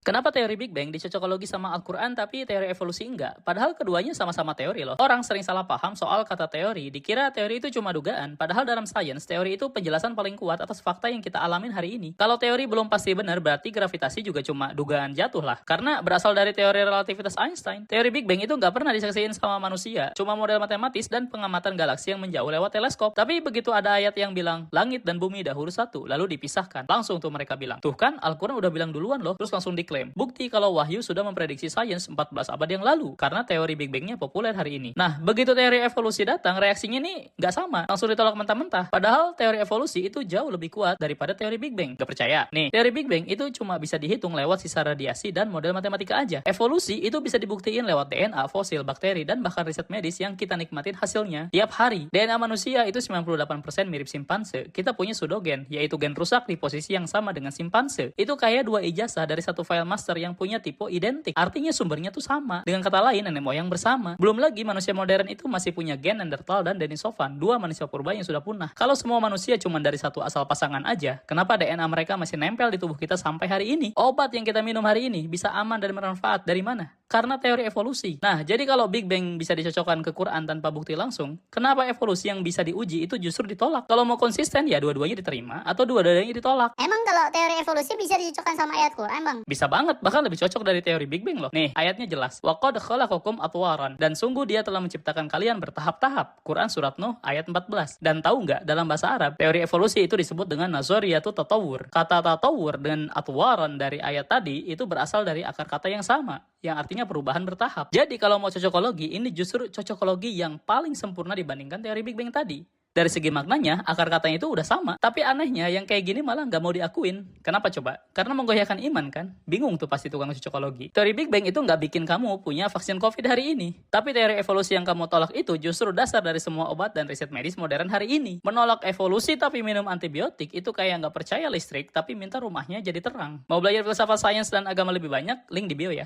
Kenapa teori Big Bang dicocokologi sama Al-Quran tapi teori evolusi enggak? Padahal keduanya sama-sama teori loh. Orang sering salah paham soal kata teori, dikira teori itu cuma dugaan. Padahal dalam sains, teori itu penjelasan paling kuat atas fakta yang kita alamin hari ini. Kalau teori belum pasti benar, berarti gravitasi juga cuma dugaan jatuh lah. Karena berasal dari teori relativitas Einstein. Teori Big Bang itu nggak pernah disaksiin sama manusia. Cuma model matematis dan pengamatan galaksi yang menjauh lewat teleskop. Tapi begitu ada ayat yang bilang, langit dan bumi dahulu satu, lalu dipisahkan. Langsung tuh mereka bilang, tuh kan Al-Quran udah bilang duluan loh. Terus langsung diklaim. Bukti kalau Wahyu sudah memprediksi sains 14 abad yang lalu. Karena teori Big Bang-nya populer hari ini. Nah, begitu teori evolusi datang, reaksinya nih nggak sama. Langsung ditolak mentah-mentah. Padahal teori evolusi itu jauh lebih kuat daripada teori Big Bang. Gak percaya? Nih, teori Big Bang itu cuma bisa dihitung lewat sisa radiasi dan model matematika aja. Evolusi itu bisa dibuktiin lewat DNA, fosil, bakteri, dan bahkan riset medis yang kita nikmatin hasilnya tiap hari. DNA manusia itu 98% mirip simpanse. Kita punya pseudogen, yaitu gen rusak di posisi yang sama dengan simpanse. Itu kayak dua ijazah dari satu file master yang punya tipe identik. Artinya sumbernya tuh sama. Dengan kata lain, nenek moyang bersama. Belum lagi manusia modern itu masih punya gen Neanderthal dan Denisovan, dua manusia purba yang sudah punah. Kalau semua manusia cuma dari satu asal pasangan aja, kenapa DNA mereka masih nempel di tubuh kita sampai hari ini? Obat yang kita minum hari ini bisa aman dan bermanfaat dari mana? Karena teori evolusi. Nah, jadi kalau Big Bang bisa dicocokkan ke Quran tanpa bukti langsung, kenapa evolusi yang bisa diuji itu justru ditolak? Kalau mau konsisten, ya dua-duanya diterima, atau dua-duanya ditolak. Emang kalau teori evolusi bisa dicocokkan sama ayat Quran, Bang? Bisa banget, bahkan lebih cocok dari teori Big Bang loh. Nih, ayatnya jelas. Wa qad khalaqakum atwaran. Dan sungguh dia telah menciptakan kalian bertahap-tahap. Quran surat Nuh ayat 14. Dan tahu nggak, dalam bahasa Arab, teori evolusi itu disebut dengan nazariyatu tatawur. Kata tatawur dan atwaran dari ayat tadi itu berasal dari akar kata yang sama, yang artinya perubahan bertahap. Jadi kalau mau cocokologi, ini justru cocokologi yang paling sempurna dibandingkan teori Big Bang tadi. Dari segi maknanya, akar katanya itu udah sama. Tapi anehnya, yang kayak gini malah nggak mau diakuin. Kenapa coba? Karena menggoyahkan iman kan? Bingung tuh pasti tukang cocokologi. Teori Big Bang itu nggak bikin kamu punya vaksin COVID hari ini. Tapi teori evolusi yang kamu tolak itu justru dasar dari semua obat dan riset medis modern hari ini. Menolak evolusi tapi minum antibiotik itu kayak nggak percaya listrik tapi minta rumahnya jadi terang. Mau belajar filsafat sains dan agama lebih banyak? Link di bio ya.